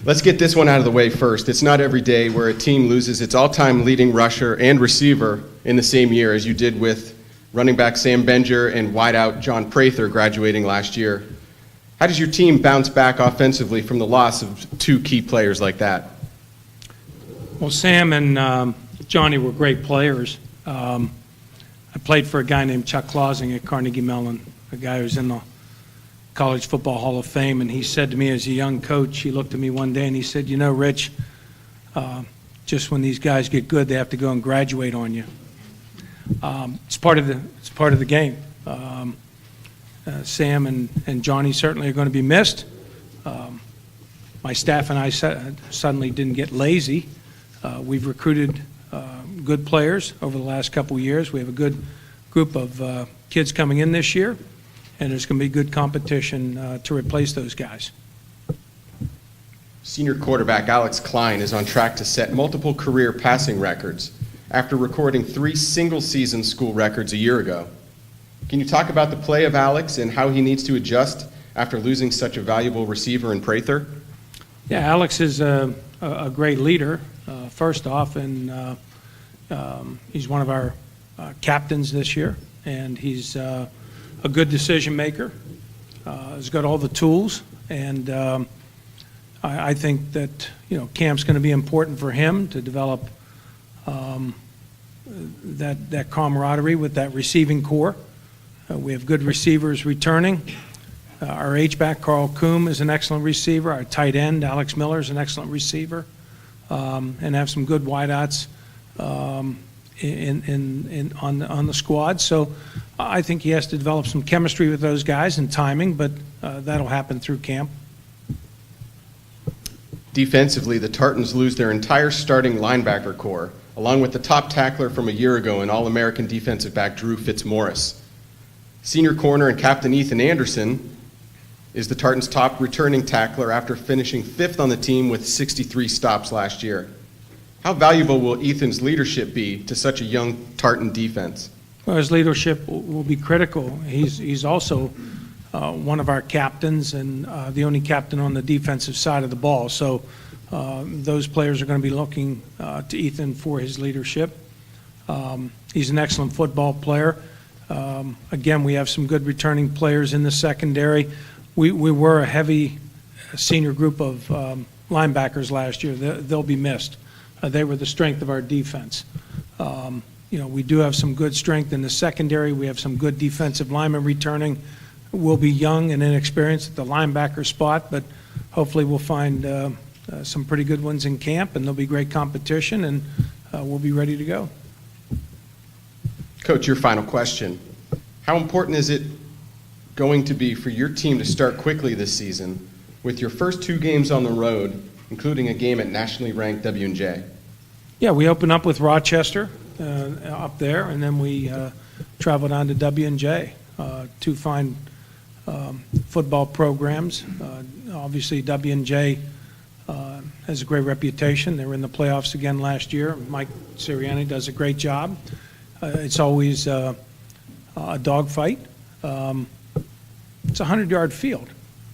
Let's get this one out of the way first. It's not every day where a team loses its all-time leading rusher and receiver in the same year, as you did with running back Sam Benger and wideout John Prather graduating last year. How does your team bounce back offensively from the loss of two key players like that? Well, Sam and Johnny were great players. I played for a guy named Chuck Clausing at Carnegie Mellon, a guy who's in the College Football Hall of Fame, and he said to me as a young coach, he looked at me one day and he said, you know, Rich, just when these guys get good, they have to go and graduate on you. It's part of the game. Sam and Johnny certainly are going to be missed. My staff and I suddenly didn't get lazy. We've recruited good players over the last couple of years. We have a good group of kids coming in this year, and there's going to be good competition to replace those guys. Senior quarterback Alex Klein is on track to set multiple career passing records after recording 3 single-season school records a year ago. Can you talk about the play of Alex and how he needs to adjust after losing such a valuable receiver in Prather? Yeah, Alex is a great leader, first off, and he's one of our captains this year, and he's a good decision maker. He's got all the tools, and I think that camp's going to be important for him to develop that camaraderie with that receiving core. We have good receivers returning. Our H-back, Carl Coombe, is an excellent receiver. Our tight end, Alex Miller, is an excellent receiver. And have some good wideouts on the squad. So I think he has to develop some chemistry with those guys and timing, but that'll happen through camp. Defensively, the Tartans lose their entire starting linebacker core, along with the top tackler from a year ago and All-American defensive back Drew Fitzmaurice. Senior corner and captain Ethan Anderson is the Tartans' top returning tackler after finishing 5th on the team with 63 stops last year. How valuable will Ethan's leadership be to such a young Tartan defense? Well, his leadership will be critical. He's also one of our captains and the only captain on the defensive side of the ball. So those players are going to be looking to Ethan for his leadership. He's an excellent football player. Again, we have some good returning players in the secondary. We were a heavy senior group of linebackers last year. They'll be missed. They were the strength of our defense. We do have some good strength in the secondary. We have some good defensive linemen returning. We'll be young and inexperienced at the linebacker spot, but hopefully we'll find some pretty good ones in camp, and there'll be great competition, and we'll be ready to go. Coach, your final question. How important is it going to be for your team to start quickly this season with your first 2 games on the road, including a game at nationally ranked W&J? Yeah, we open up with Rochester up there, and then we travel down to W&J. 2 fine football programs. Obviously, W&J has a great reputation. They were in the playoffs again last year. Mike Sirianni does a great job. It's always a dogfight. It's a 100-yard field.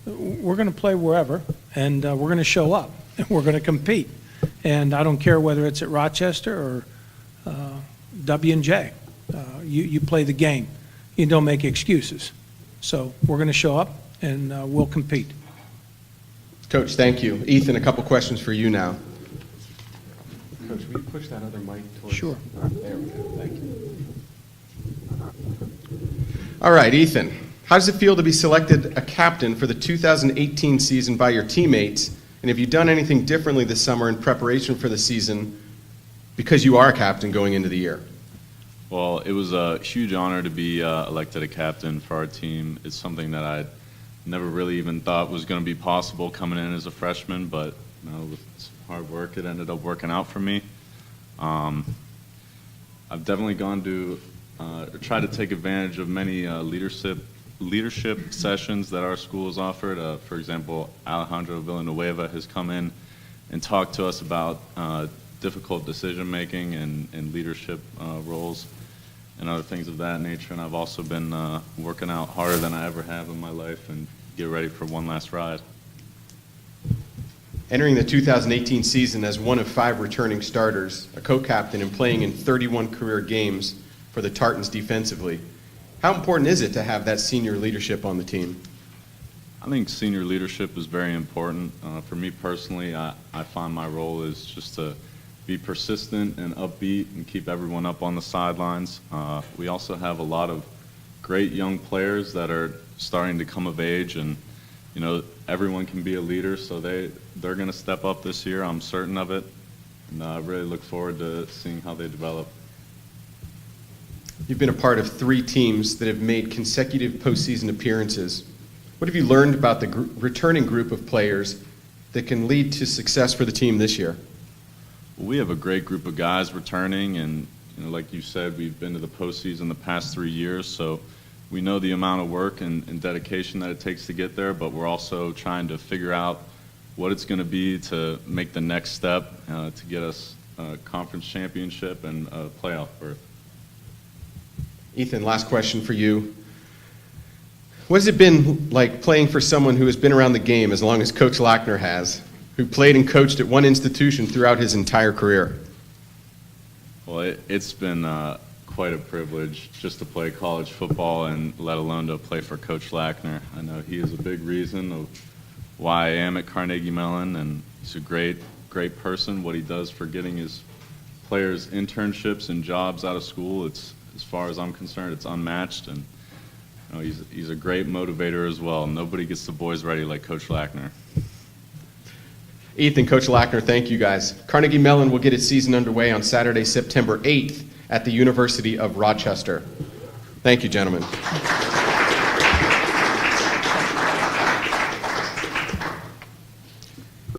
We're going to play wherever, and we're going to show up, and we're going to compete. And I don't care whether it's at Rochester or W&J. You play the game. You don't make excuses. So we're going to show up, and we'll compete. Coach, thank you. Ethan, a couple questions for you now. Coach, will you push that other mic towards? Sure. There we go. Thank you. All right, Ethan. How does it feel to be selected a captain for the 2018 season by your teammates? And have you done anything differently this summer in preparation for the season because you are a captain going into the year? Well, it was a huge honor to be elected a captain for our team. It's something that I never really even thought was going to be possible coming in as a freshman, but with some hard work, it ended up working out for me. I've definitely gone to try to take advantage of many leadership sessions that our school has offered. For example, Alejandro Villanueva has come in and talked to us about difficult decision making and leadership roles and other things of that nature. And I've also been working out harder than I ever have in my life and get ready for one last ride. Entering the 2018 season as one of 5 returning starters, a co-captain, and playing in 31 career games for the Tartans defensively, how important is it to have that senior leadership on the team? I think senior leadership is very important. For me personally, I find my role is just to be persistent and upbeat and keep everyone up on the sidelines. We also have a lot of great young players that are starting to come of age, and you know, everyone can be a leader, so they're going to step up this year. I'm certain of it, and I really look forward to seeing how they develop. You've been a part of 3 teams that have made consecutive postseason appearances. What have you learned about the returning group of players that can lead to success for the team this year? Well, we have a great group of guys returning, and you know, like you said, we've been to the postseason the past 3 years, so we know the amount of work and dedication that it takes to get there, but we're also trying to figure out what it's going to be to make the next step to get us a conference championship and a playoff berth. Ethan, last question for you. What has it been like playing for someone who has been around the game as long as Coach Lackner has, who played and coached at one institution throughout his entire career? Well, it's been quite a privilege just to play college football, and let alone to play for Coach Lackner. I know he is a big reason of why I am at Carnegie Mellon, and he's a great person. What he does for getting his players internships and jobs out of school, it's, as far as I'm concerned, it's unmatched. And you know, he's a great motivator as well. Nobody gets the boys ready like Coach Lackner. Ethan, Coach Lackner, thank you guys. Carnegie Mellon will get its season underway on Saturday, September 8th at the University of Rochester. Thank you, gentlemen.